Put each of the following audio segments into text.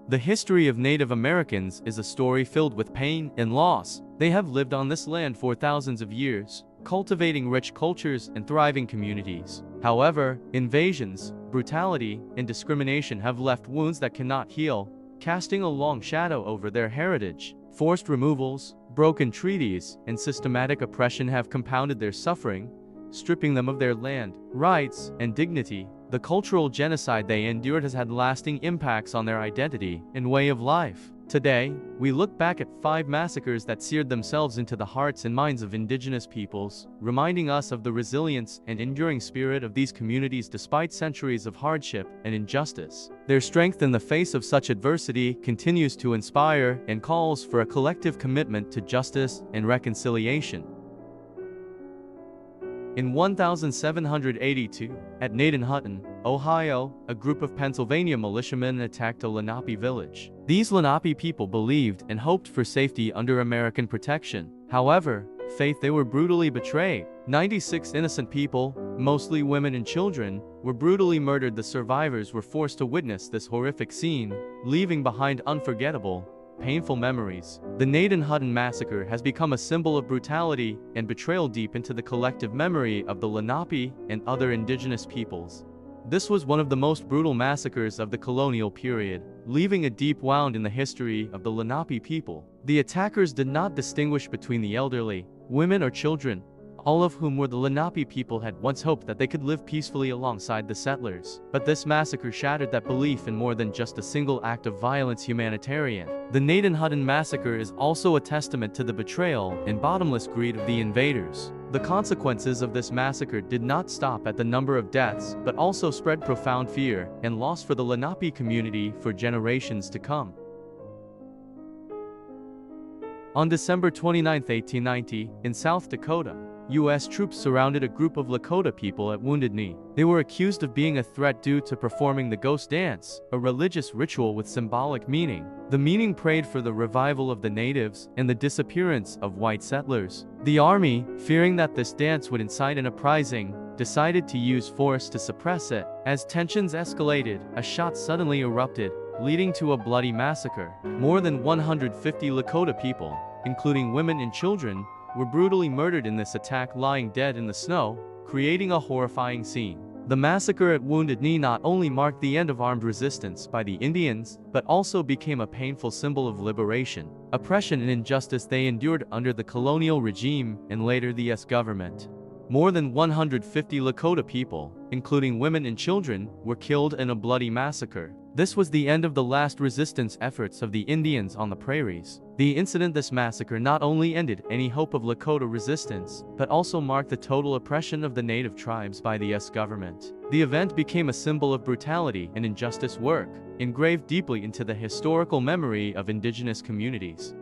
The history of Native Americans is a story filled with pain and loss. They have lived on this land for thousands of years, cultivating rich cultures and thriving communities. However, invasions, brutality, and discrimination have left wounds that cannot heal, casting a long shadow over their heritage. Forced removals, broken treaties, and systematic oppression have compounded their suffering, stripping them of their land, rights, and dignity. The cultural genocide they endured has had lasting impacts on their identity and way of life. Today, we look back at 5 massacres that seared themselves into the hearts and minds of indigenous peoples, reminding us of the resilience and enduring spirit of these communities despite centuries of hardship and injustice. Their strength in the face of such adversity continues to inspire and calls for a collective commitment to justice and reconciliation. In 1782, at Nen Hutton, Ohio, a group of Pennsylvania militiamen attacked a Lenape village. These Lenape people believed and hoped for safety under American protection. However, they were brutally betrayed. 96 innocent people, mostly women and children, were brutally murdered. The survivors were forced to witness this horrific scene, leaving behind unforgettable, painful memories. The Nen Hutton Massacre has become a symbol of brutality and betrayal deep into the collective memory of the Lenape and other indigenous peoples. This was one of the most brutal massacres of the colonial period, leaving a deep wound in the history of the Lenape people. The attackers did not distinguish between the elderly, women or children, all of whom were the Lenape people had once hoped that they could live peacefully alongside the settlers. But this massacre shattered that belief in more than just a single act of violence. Humanitarian. The Nen Hutton Massacre is also a testament to the betrayal and bottomless greed of the invaders. The consequences of this massacre did not stop at the number of deaths, but also spread profound fear and loss for the Lenape community for generations to come. On December 29, 1890, in South Dakota, U.S. troops surrounded a group of Lakota people at Wounded Knee. They were accused of being a threat due to performing the ghost dance, a religious ritual with symbolic meaning. The meaning prayed for the revival of the natives and the disappearance of white settlers. The army, fearing that this dance would incite an uprising, decided to use force to suppress it. As tensions escalated, a shot suddenly erupted, leading to a bloody massacre. More than 150 Lakota people, including women and children, were brutally murdered in this attack, lying dead in the snow, creating a horrifying scene. The massacre at Wounded Knee not only marked the end of armed resistance by the Indians, but also became a painful symbol of liberation, oppression and injustice they endured under the colonial regime and later the U.S. government. More than 150 Lakota people, including women and children, were killed in a bloody massacre. This was the end of the last resistance efforts of the Indians on the prairies. This massacre not only ended any hope of Lakota resistance, but also marked the total oppression of the native tribes by the U.S. government. The event became a symbol of brutality and injustice engraved deeply into the historical memory of indigenous communities.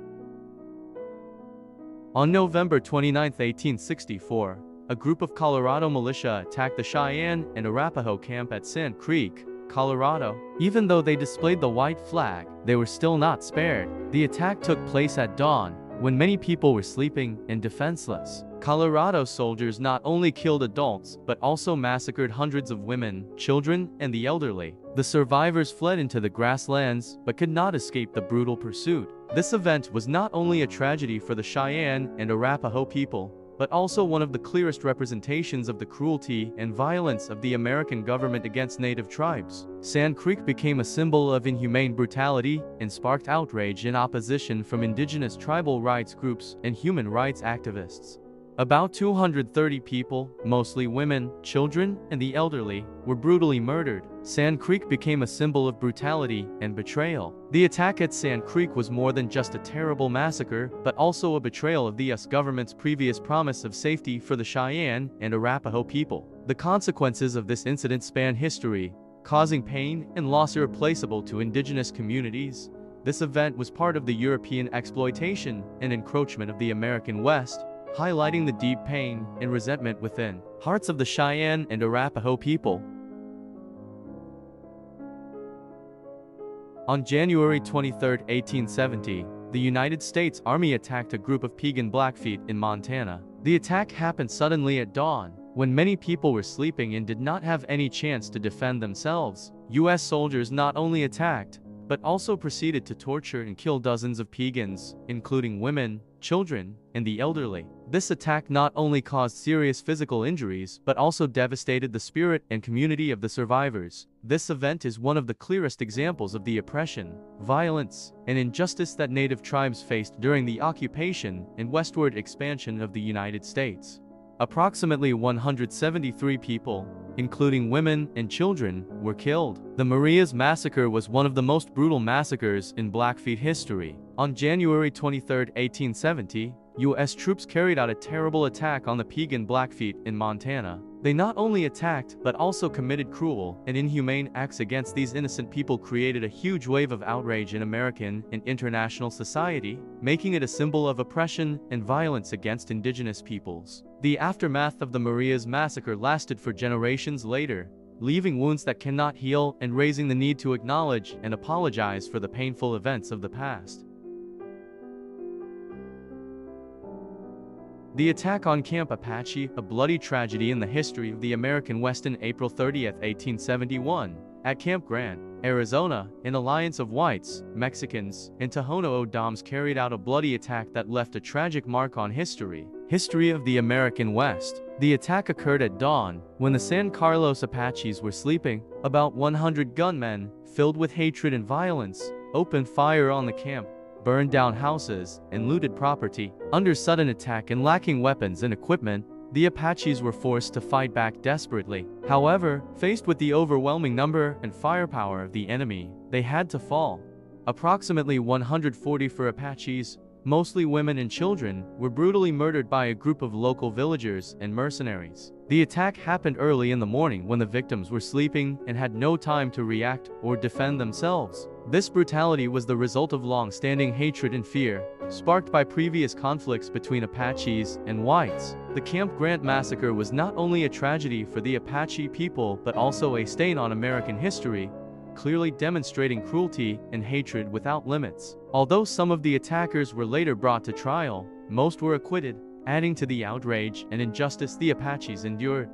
On November 29, 1864, a group of Colorado militia attacked the Cheyenne and Arapaho camp at Sand Creek, Colorado. Even though they displayed the white flag, they were still not spared. The attack took place at dawn, when many people were sleeping and defenseless. Colorado soldiers not only killed adults, but also massacred hundreds of women, children, and the elderly. The survivors fled into the grasslands, but could not escape the brutal pursuit. This event was not only a tragedy for the Cheyenne and Arapaho people, but also one of the clearest representations of the cruelty and violence of the American government against native tribes. Sand Creek became a symbol of inhumane brutality and sparked outrage and opposition from indigenous tribal rights groups and human rights activists. About 230 people, mostly women, children, and the elderly, were brutally murdered. Sand Creek became a symbol of brutality and betrayal. The attack at Sand Creek was more than just a terrible massacre, but also a betrayal of the U.S. government's previous promise of safety for the Cheyenne and Arapaho people. The consequences of this incident span history, causing pain and loss irreplaceable to indigenous communities. This event was part of the European exploitation and encroachment of the American West, highlighting the deep pain and resentment within hearts of the Cheyenne and Arapaho people. On January 23, 1870, the United States Army attacked a group of Piegan Blackfeet in Montana. The attack happened suddenly at dawn, when many people were sleeping and did not have any chance to defend themselves. U.S. soldiers not only attacked, but also proceeded to torture and kill dozens of Piegans, including women, children, and the elderly. This attack not only caused serious physical injuries, but also devastated the spirit and community of the survivors. This event is one of the clearest examples of the oppression, violence, and injustice that native tribes faced during the occupation and westward expansion of the United States. Approximately 173 people, including women and children, were killed. The Marias Massacre was one of the most brutal massacres in Blackfeet history. On January 23, 1870, U.S. troops carried out a terrible attack on the Piegan Blackfeet in Montana. They not only attacked, but also committed cruel and inhumane acts against these innocent people, created a huge wave of outrage in American and international society, making it a symbol of oppression and violence against indigenous peoples. The aftermath of the Marias Massacre lasted for generations later, leaving wounds that cannot heal and raising the need to acknowledge and apologize for the painful events of the past. The attack on Camp Apache, a bloody tragedy in the history of the American West. On April 30, 1871, at Camp Grant, Arizona, an alliance of whites, Mexicans, and Tohono O'odhams carried out a bloody attack that left a tragic mark on history of the American West. The attack occurred at dawn, when the San Carlos Apaches were sleeping. About 100 gunmen, filled with hatred and violence, opened fire on the camp, burned down houses, and looted property. Under sudden attack and lacking weapons and equipment, the Apaches were forced to fight back desperately. However, faced with the overwhelming number and firepower of the enemy, they had to fall. Approximately 144 Apaches, mostly women and children, were brutally murdered by a group of local villagers and mercenaries. The attack happened early in the morning when the victims were sleeping and had no time to react or defend themselves. This brutality was the result of long-standing hatred and fear, sparked by previous conflicts between Apaches and whites. The Camp Grant massacre was not only a tragedy for the Apache people but also a stain on American history, clearly demonstrating cruelty and hatred without limits. Although some of the attackers were later brought to trial, most were acquitted, adding to the outrage and injustice the Apaches endured.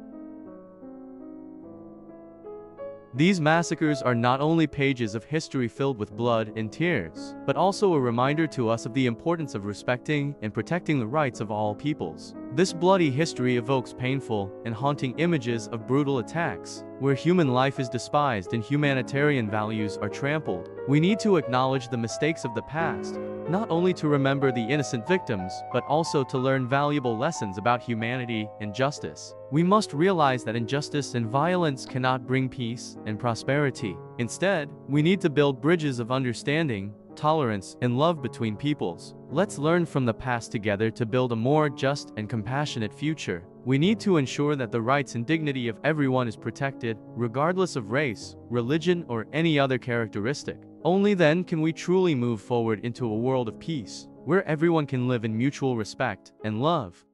These massacres are not only pages of history filled with blood and tears, but also a reminder to us of the importance of respecting and protecting the rights of all peoples. This bloody history evokes painful and haunting images of brutal attacks, where human life is despised and humanitarian values are trampled. We need to acknowledge the mistakes of the past, not only to remember the innocent victims, but also to learn valuable lessons about humanity and justice. We must realize that injustice and violence cannot bring peace and prosperity. Instead, we need to build bridges of understanding, tolerance, and love between peoples. Let's learn from the past together to build a more just and compassionate future. We need to ensure that the rights and dignity of everyone is protected, regardless of race, religion, or any other characteristic. Only then can we truly move forward into a world of peace, where everyone can live in mutual respect and love.